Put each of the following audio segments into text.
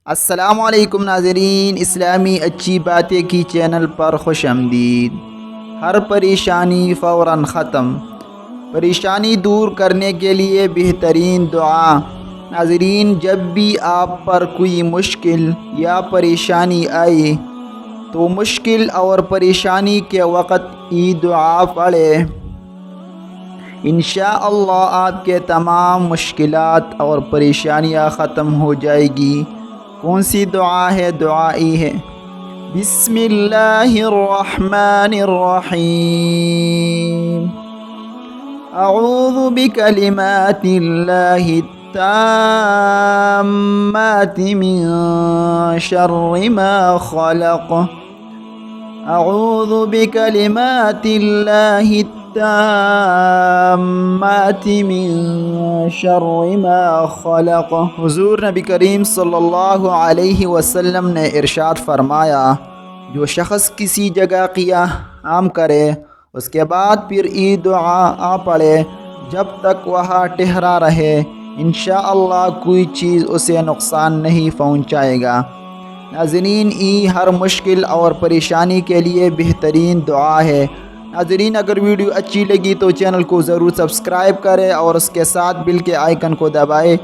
السلام علیکم ناظرین، اسلامی اچھی باتیں کی چینل پر خوش آمدید۔ ہر پریشانی فوراً ختم، پریشانی دور کرنے کے لیے بہترین دعا۔ ناظرین، جب بھی آپ پر کوئی مشکل یا پریشانی آئے تو مشکل اور پریشانی کے وقت یہ دعا پڑھیں۔ انشاءاللہ آپ کے تمام مشکلات اور پریشانیاں ختم ہو جائے گی۔ کون سی دعا ہے؟ دعا یہ ہے: بسم اللہ الرحمن الرحیم، اعوذ بکلمات اللہ التامات من شر ما خلق، اعوذ بکلمات اللہ التامات من شر ما خلق۔ حضور نبی کریم صلی اللہ علیہ وسلم نے ارشاد فرمایا، جو شخص کسی جگہ قیام کرے اس کے بعد پھر یہ دعا پڑھے جب تک وہاں ٹھہرا رہے، انشاءاللہ کوئی چیز اسے نقصان نہیں پہنچائے گا۔ ناظرین، یہ ہر مشکل اور پریشانی کے لیے بہترین دعا ہے۔ ناظرین، اگر ویڈیو اچھی لگی تو چینل کو ضرور سبسکرائب کریں اور اس کے ساتھ بیل کے آئیکن کو دبائیں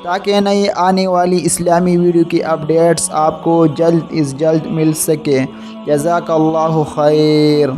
تاکہ نئی آنے والی اسلامی ویڈیو کی اپڈیٹس آپ کو جلد از جلد مل سکے۔ جزاک اللہ خیر۔